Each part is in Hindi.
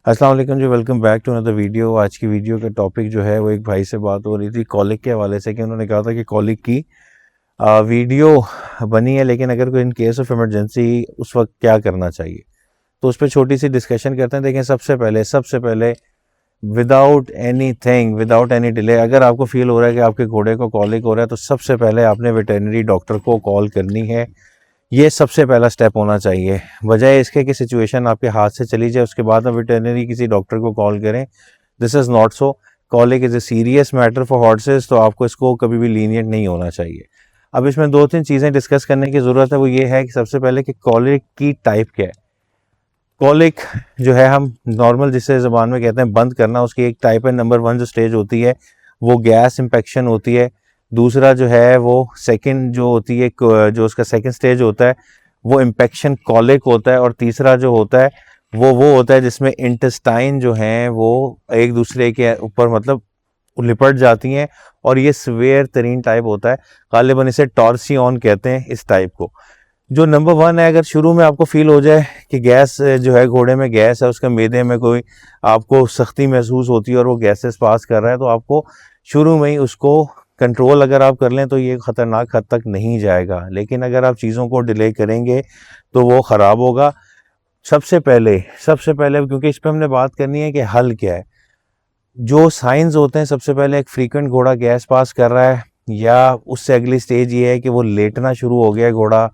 अस्सलाम वालेकुम जी, welcome back to another video. आज की वीडियो का टॉपिक जो है वो एक भाई से बात हो रही थी कॉलिक के हवाले से कि उन्होंने कहा था कि कॉलिक की वीडियो बनी है, लेकिन अगर कोई इन केस ऑफ इमरजेंसी उस वक्त क्या करना चाहिए, तो उस पर छोटी सी डिस्कशन करते हैं। देखें, सबसे पहले without any thing, without any delay, अगर आपको फील हो रहा है कि आपके घोड़े को कॉलिक हो रहा है तो सबसे पहले आपने वेटरनरी डॉक्टर को कॉल करनी है। ये सबसे पहला स्टेप होना चाहिए, बजाय इसके कि सिचुएशन आपके हाथ से चली जाए उसके बाद आप वेटरनरी किसी डॉक्टर को कॉल करें। This is not so. Colic is a serious matter for horses, तो आपको इसको कभी भी लीनियंट नहीं होना चाहिए। अब इसमें दो तीन चीज़ें डिस्कस करने की ज़रूरत है। वो ये है कि सबसे पहले कि कॉलिक की टाइप क्या है। कॉलिक जो है, हम नॉर्मल जिसे ज़बान में कहते हैं बंद करना, उसकी एक टाइप है। नंबर 1 जो स्टेज होती है वो गैस इम्पेक्शन होती है। दूसरा जो है वो सेकंड जो होती है, जो उसका सेकंड स्टेज होता है वो इम्पेक्शन कॉलिक होता है। और तीसरा जो होता है वो होता है जिसमें इंटेस्टाइन जो हैं वो एक दूसरे के ऊपर मतलब लिपट जाती हैं, और ये सवेयर तरीन टाइप होता है। गालिबन इसे टॉर्सियन कहते हैं इस टाइप को। जो नंबर 1 है, अगर शुरू में आपको फील हो जाए कि गैस जो है, घोड़े में गैस है, उसके मैदे में कोई आपको सख्ती महसूस होती है और वो गैसेस पास कर रहा है, तो आपको शुरू में ही उसको कंट्रोल अगर आप कर लें तो ये ख़तरनाक हद तक नहीं जाएगा। लेकिन अगर आप चीज़ों को डिले करेंगे तो वो ख़राब होगा। सबसे पहले क्योंकि इस पर हमने बात करनी है कि हल क्या है, जो साइंस होते हैं। सबसे पहले एक फ्रीक्वेंट घोड़ा गैस पास कर रहा है, या उससे अगली स्टेज ये है कि वो लेटना शुरू हो गया घोड़ा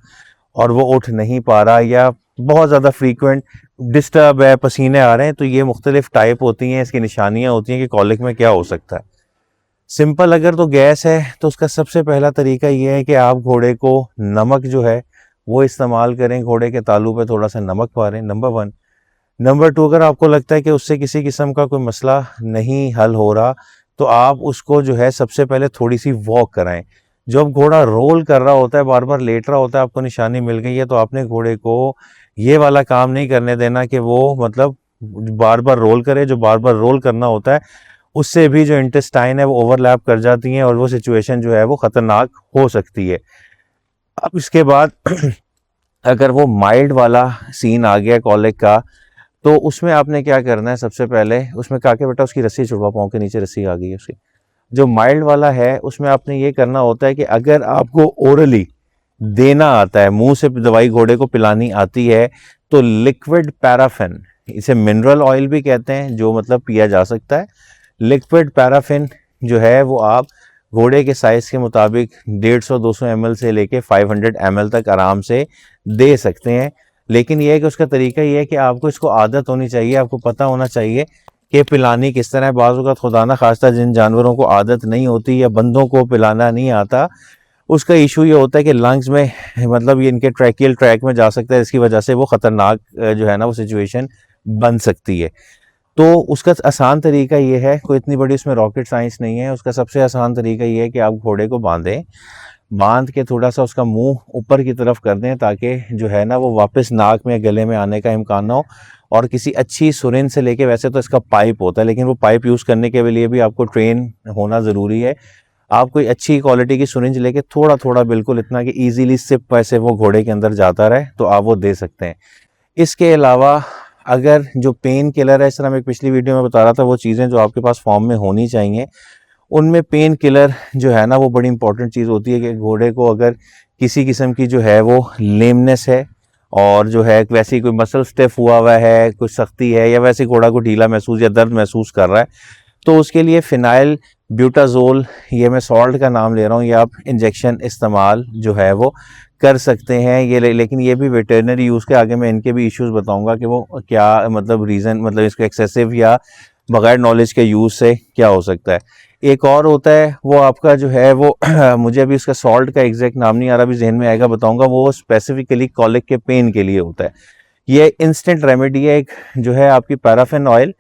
और वो उठ नहीं पा रहा, या बहुत ज़्यादा फ्रीक्वेंट डिस्टर्ब है, पसीने आ रहे हैं। तो ये मुख्तलिफ टाइप होती हैं, इसकी निशानियाँ होती हैं कि कॉलिक में क्या हो सकता है। सिंपल अगर तो गैस है तो उसका सबसे पहला तरीका ये है कि आप घोड़े को नमक जो है वो इस्तेमाल करें, घोड़े के तालू पे थोड़ा सा नमक पारें, नंबर 1। नंबर 2, अगर आपको लगता है कि उससे किसी किस्म का कोई मसला नहीं हल हो रहा, तो आप उसको जो है सबसे पहले थोड़ी सी वॉक कराएं। जब घोड़ा रोल कर रहा होता है, बार बार लेट रहा होता है, आपको निशानी मिल गई है, तो आपने घोड़े को ये वाला काम नहीं करने देना कि वो मतलब बार बार रोल करे। जो बार बार रोल करना होता है उससे भी जो इंटेस्टाइन है वो ओवरलैप कर जाती हैं और वो सिचुएशन जो है वो ख़तरनाक हो सकती है। अब इसके बाद अगर वो माइल्ड वाला सीन आ गया कॉलिक का, तो उसमें आपने क्या करना है, सबसे पहले उसमें कहा कि बेटा उसकी रस्सी छुड़वा, पाँव के नीचे रस्सी आ गई है उसकी। जो माइल्ड वाला है उसमें आपने ये करना होता है कि अगर आपको ओरली देना आता है, मुंह से दवाई घोड़े को पिलानी आती है, तो लिक्विड पैराफिन, इसे मिनरल ऑयल भी कहते हैं, जो मतलब पिया जा सकता है। लिक्विड पैराफिन जो है वो आप घोड़े के साइज़ के मुताबिक 150-200 ml से लेके 500 ml तक आराम से दे सकते हैं। लेकिन यह है कि उसका तरीका ये है कि आपको इसको आदत होनी चाहिए, आपको पता होना चाहिए कि पिलानी किस तरह है। बाज़ औक़ात खुदा ना खास्ता जिन जानवरों को आदत नहीं होती या बंदों को पिलाना नहीं आता, उसका इशू ये होता है कि लंग्स में मतलब ये इनके ट्रैकियल ट्रैक में जा सकता है, इसकी वजह से वो ख़तरनाक जो है ना वो सिचुएशन बन सकती है। तो उसका आसान तरीका ये है, कोई इतनी बड़ी उसमें रॉकेट साइंस नहीं है। उसका सबसे आसान तरीका ये है कि आप घोड़े को बांध के थोड़ा सा उसका मुंह ऊपर की तरफ कर दें, ताकि जो है ना वो वापस नाक में गले में आने का इम्कान ना हो। और किसी अच्छी सुरिन से लेके, वैसे तो इसका पाइप होता है लेकिन वो पाइप यूज़ करने के लिए भी आपको ट्रेन होना ज़रूरी है। आप कोई अच्छी क्वालिटी की सुरिंज लेके थोड़ा थोड़ा, बिल्कुल इतना कि ईजीली सिप वैसे वो घोड़े के अंदर जाता रहे, तो आप वो दे सकते हैं। इसके अलावा अगर जो पेन किलर है, इस तरह मैं पिछली वीडियो में बता रहा था, वो चीज़ें जो आपके पास फॉर्म में होनी चाहिए, उनमें पेन किलर जो है ना वो बड़ी इंपॉर्टेंट चीज़ होती है। कि घोड़े को अगर किसी किस्म की जो है वो लेमनेस है, और जो है वैसे ही कोई मसल स्टिफ हुआ हुआ है, कुछ सख्ती है, या वैसे घोड़ा को ढीला महसूस या दर्द महसूस कर रहा है, तो उसके लिए फिनाइल ब्यूटाजोल, ये मैं सॉल्ट का नाम ले रहा हूँ, ये आप इंजेक्शन इस्तेमाल जो है वो कर सकते हैं। ये लेकिन ये भी वेटरनरी यूज़ के, आगे मैं इनके भी इश्यूज बताऊंगा कि वो क्या मतलब रीज़न, मतलब इसको एक्सेसिव या बगैर नॉलेज के यूज़ से क्या हो सकता है। एक और होता है वो आपका जो है वो मुझे अभी उसका सॉल्ट का एग्जैक्ट नाम नहीं आ रहा, अभी जहन में आएगा बताऊंगा। वो स्पेसिफिकली कॉलिक के पेन के लिए होता है। ये इंस्टेंट रेमेडी है, एक जो है आपकी पैराफिन ऑयल,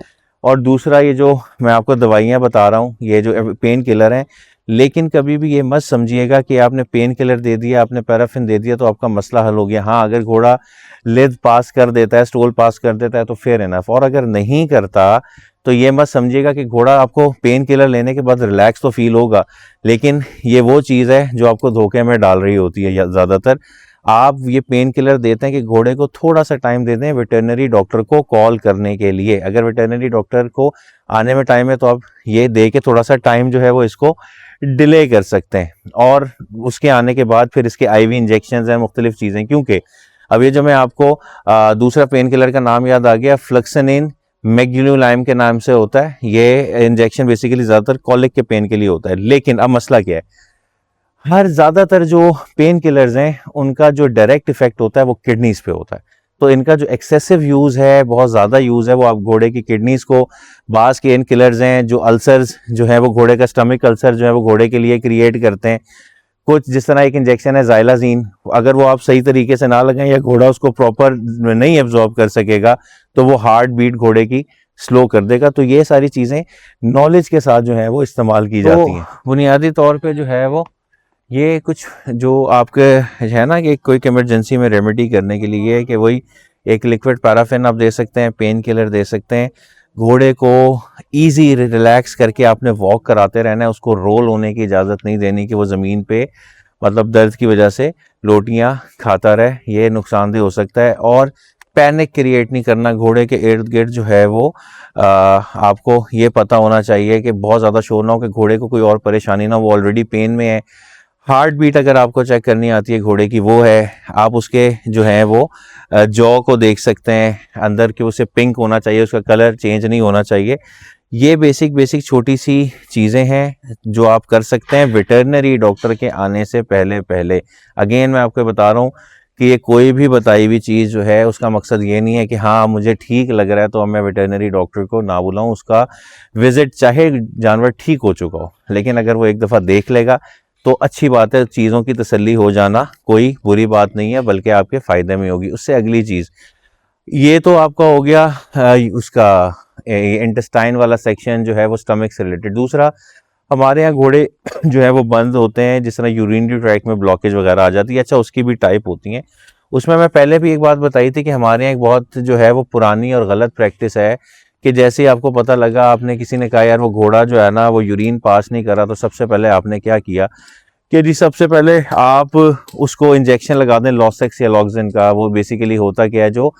और दूसरा ये जो मैं आपको दवाइयाँ बता रहा हूँ ये जो पेन किलर हैं। लेकिन कभी भी ये मत समझिएगा कि आपने पेन किलर दे दिया, आपने पैराफिन दे दिया तो आपका मसला हल हो गया। हाँ, अगर घोड़ा लिद पास कर देता है, स्टोल पास कर देता है, तो फेयर इनफ। और अगर नहीं करता तो ये मत समझिएगा कि घोड़ा आपको पेन किलर लेने के बाद रिलैक्स तो फील होगा, लेकिन ये वो चीज़ है जो आपको धोखे में डाल रही होती है ज़्यादातर। आप ये पेन किलर देते हैं कि घोड़े को थोड़ा सा टाइम दे दें वेटरनरी डॉक्टर को कॉल करने के लिए। अगर वेटरनरी डॉक्टर को आने में टाइम है तो आप ये दे के थोड़ा सा टाइम जो है वो इसको डिले कर सकते हैं, और उसके आने के बाद फिर इसके आईवी इंजेक्शंस हैं, मुख्तलिफ चीज़ें। क्योंकि अब ये जो मैं आपको दूसरा पेन किलर का नाम याद आ गया, फ्लक्सनिन मैग्नील्यूलाइम के नाम से होता है। ये इंजेक्शन बेसिकली ज़्यादातर कॉलिक के पेन के लिए होता है। लेकिन अब मसला क्या है, हर ज़्यादातर जो पेन किलर्स हैं उनका जो डायरेक्ट इफेक्ट होता है वो किडनीज पे होता है। तो इनका जो एक्सेसिव यूज़ है, बहुत ज़्यादा यूज़ है, वो आप घोड़े की किडनीज को, बास के इन किलर्स हैं जो अल्सर्स जो है वो घोड़े का स्टमक अल्सर जो है वो घोड़े के लिए क्रिएट करते हैं। कुछ जिस तरह एक इंजेक्शन है ज़ाइलाज़ीन, अगर वो आप सही तरीके से ना लगाएं या घोड़ा उसको प्रॉपर नहीं एब्जॉर्ब कर सकेगा तो वो हार्ट बीट घोड़े की स्लो कर देगा। तो ये सारी चीज़ें नॉलेज के साथ जो है वो इस्तेमाल की जाती हैं। बुनियादी तौर पे जो है वो ये कुछ जो आपके है ना कि कोई इमरजेंसी में रेमेडी करने के लिए है कि वही एक लिक्विड पैराफिन आप दे सकते हैं, पेन किलर दे सकते हैं। घोड़े को इजी रिलैक्स करके आपने वॉक कराते रहना है, उसको रोल होने की इजाज़त नहीं देनी कि वो ज़मीन पे मतलब दर्द की वजह से रोटियां खाता रहे, ये नुकसानदेह हो सकता है। और पैनिक क्रिएट नहीं करना, घोड़े के इर्द गिर्द जो है वो आपको ये पता होना चाहिए कि बहुत ज़्यादा शोर ना हो कि घोड़े को कोई और परेशानी ना हो, वो ऑलरेडी पेन में है। हार्ट बीट अगर आपको चेक करनी आती है घोड़े की, वो है, आप उसके जो है वो जॉ को देख सकते हैं, अंदर के उसे पिंक होना चाहिए, उसका कलर चेंज नहीं होना चाहिए। ये बेसिक छोटी सी चीज़ें हैं जो आप कर सकते हैं वेटरनरी डॉक्टर के आने से पहले पहले। अगेन मैं आपको बता रहा हूँ कि ये कोई भी बताई हुई चीज़ जो है उसका मकसद ये नहीं है कि हाँ मुझे ठीक लग रहा है तो अब मैं वेटरनरी डॉक्टर को ना बुलाऊं। उसका विजिट चाहे जानवर ठीक हो चुका हो, लेकिन अगर वो एक दफ़ा देख लेगा तो अच्छी बात है, चीज़ों की तसल्ली हो जाना कोई बुरी बात नहीं है, बल्कि आपके फ़ायदे में होगी। उससे अगली चीज़, ये तो आपका हो गया उसका इंटेस्टाइन वाला सेक्शन जो है वो स्टमक से रिलेटेड। दूसरा, हमारे यहाँ घोड़े जो है वो बंद होते हैं, जिस तरह यूरिनरी ट्रैक में ब्लॉकेज वगैरह आ जाती है। अच्छा, उसकी भी टाइप होती हैं। उसमें मैं पहले भी एक बात बताई थी कि हमारे यहाँ एक बहुत जो है वो पुरानी और गलत प्रैक्टिस है कि जैसे ही आपको पता लगा, आपने किसी ने कहा यार वो घोड़ा जो है ना वो यूरिन पास नहीं कर रहा, तो सबसे पहले आपने क्या किया कि जी सबसे पहले आप उसको इंजेक्शन लगा दें लॉसेक्स या लॉक्सिन का। वो बेसिकली होता क्या है, जो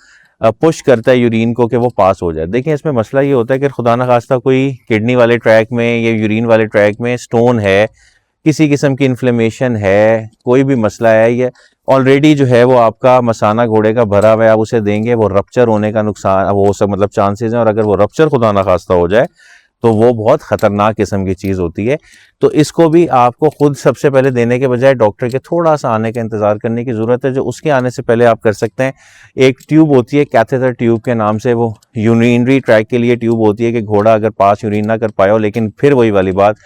पुश करता है यूरिन को कि वो पास हो जाए। देखिए इसमें मसला ये होता है कि खुदा न खास्ता कोई किडनी वाले ट्रैक में या यूरिन वाले ट्रैक में स्टोन है, किसी किस्म की इन्फ्लेमेशन है, कोई भी मसला है, ये ऑलरेडी जो है वो आपका मसाना घोड़े का भरा हुआ है, आप उसे देंगे, वो रप्चर होने का नुकसान वो सब मतलब चांसेस हैं। और अगर वो रप्चर खुदा न खास्ता हो जाए तो वो बहुत ख़तरनाक किस्म की चीज़ होती है। तो इसको भी आपको खुद सबसे पहले देने के बजाय डॉक्टर के थोड़ा सा आने का इंतज़ार करने की ज़रूरत है। जो उसके आने से पहले आप कर सकते हैं, एक ट्यूब होती है कैथेटर ट्यूब के नाम से, वो यूरिनरी ट्रैक के लिए ट्यूब होती है कि घोड़ा अगर पास यूरिन ना कर पाया हो, लेकिन फिर वही वाली बात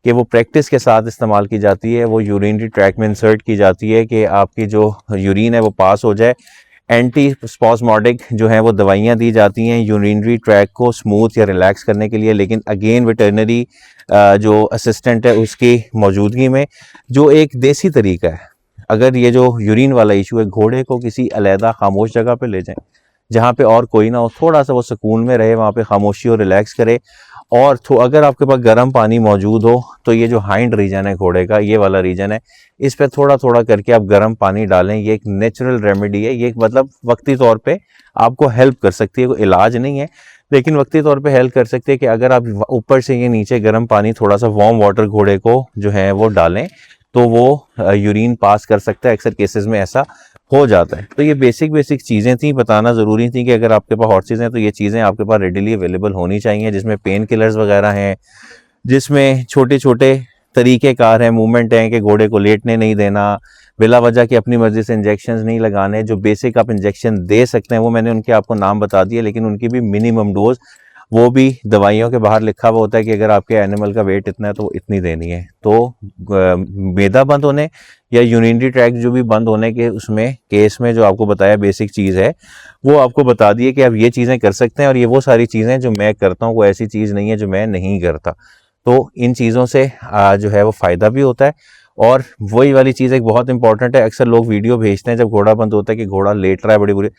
कि वो प्रैक्टिस के साथ इस्तेमाल की जाती है, वो यूरिनरी ट्रैक में इंसर्ट की जाती है कि आपकी जो यूरिन है वो पास हो जाए। एंटी स्पॉस्मोडिक जो है वो दवाइयाँ दी जाती हैं यूरिनरी ट्रैक को स्मूथ या रिलैक्स करने के लिए, लेकिन अगेन वेटरनरी जो असिस्टेंट है उसकी मौजूदगी में, जो एक देसी तरीका है। अगर ये जो यूरिन वाला इशू है, घोड़े को किसी अलहदा खामोश जगह पे ले जाएं जहाँ पे और कोई ना हो, थोड़ा सा वो सुकून में रहे, वहाँ पे खामोशी और रिलैक्स करे। और तो अगर आपके पास गर्म पानी मौजूद हो तो ये जो हाइंड रीजन है घोड़े का, ये वाला रीजन है, इस पर थोड़ा थोड़ा करके आप गर्म पानी डालें। ये एक नेचुरल रेमेडी है, ये मतलब वक्ती तौर पे आपको हेल्प कर सकती है, कोई इलाज नहीं है, लेकिन वक्ती तौर पे हेल्प कर सकती है कि अगर आप ऊपर से ये नीचे गर्म पानी थोड़ा सा वार्म वाटर घोड़े को जो है वो डालें तो वो यूरिन पास कर सकता है। अक्सर केसेस में ऐसा हो जाता है। तो ये बेसिक चीज़ें थी, बताना ज़रूरी थी कि अगर आपके पास हॉर्सेज हैं तो ये चीज़ें आपके पास रेडिली अवेलेबल होनी चाहिए, जिसमें पेन किलर्स वगैरह हैं, जिसमें छोटे छोटे तरीक़ेकार हैं, मूवमेंट हैं कि घोड़े को लेटने नहीं देना, बिला वजह की अपनी मर्ज़ी से इंजेक्शन नहीं लगाने। जो बेसिक आप इंजेक्शन दे सकते हैं वो मैंने उनके आपको नाम बता दिए, लेकिन उनकी भी मिनिमम डोज, वो भी दवाइयों के बाहर लिखा हुआ होता है कि अगर आपके एनिमल का वेट इतना है तो इतनी देनी है। तो मैदा बंद होने या यूरिनरी ट्रैक जो भी बंद होने के उसमें केस में जो आपको बताया बेसिक चीज़ है, वो आपको बता दिए कि आप ये चीज़ें कर सकते हैं। और ये वो सारी चीज़ें जो मैं करता हूँ, वो ऐसी चीज़ नहीं है जो मैं नहीं करता। तो इन चीज़ों से जो है वो फ़ायदा भी होता है। और वही वाली चीज़ एक बहुत इंपॉर्टेंट है, अक्सर लोग वीडियो भेजते हैं जब घोड़ा बंद होता है कि घोड़ा लेट रहा है, बड़ी बुरी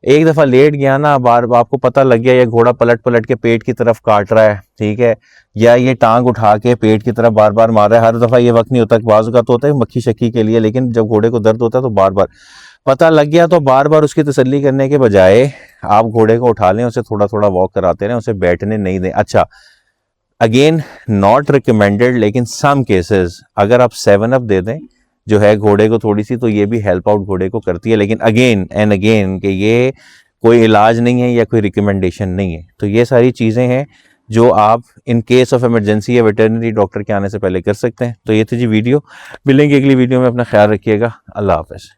एक दफ़ा लेट गया ना, बार आपको पता लग गया ये घोड़ा पलट पलट के पेट की तरफ काट रहा है, ठीक है, या ये टांग उठा के पेट की तरफ बार बार मार रहा है, हर दफ़ा ये वक्त नहीं होता, बाज़ का तो होता है मक्खी शक्की के लिए, लेकिन जब घोड़े को दर्द होता है तो बार बार पता लग गया, तो बार बार उसकी तसल्ली करने के बजाय आप घोड़े को उठा लें, उसे थोड़ा थोड़ा वॉक कराते रहें, उसे बैठने नहीं दें। अच्छा, अगेन नॉट रिकमेंडेड, लेकिन सम केसेस अगर आप 7 अप दे दें जो है घोड़े को थोड़ी सी, तो ये भी हेल्प आउट घोड़े को करती है, लेकिन अगेन एंड अगेन कि ये कोई इलाज नहीं है या कोई रिकमेंडेशन नहीं है। तो ये सारी चीज़ें हैं जो आप इन केस ऑफ इमरजेंसी या वेटरनरी डॉक्टर के आने से पहले कर सकते हैं। तो ये थी जी वीडियो, मिलेंगे अगली वीडियो में, अपना ख्याल रखिएगा, अल्लाह हाफ़िज़।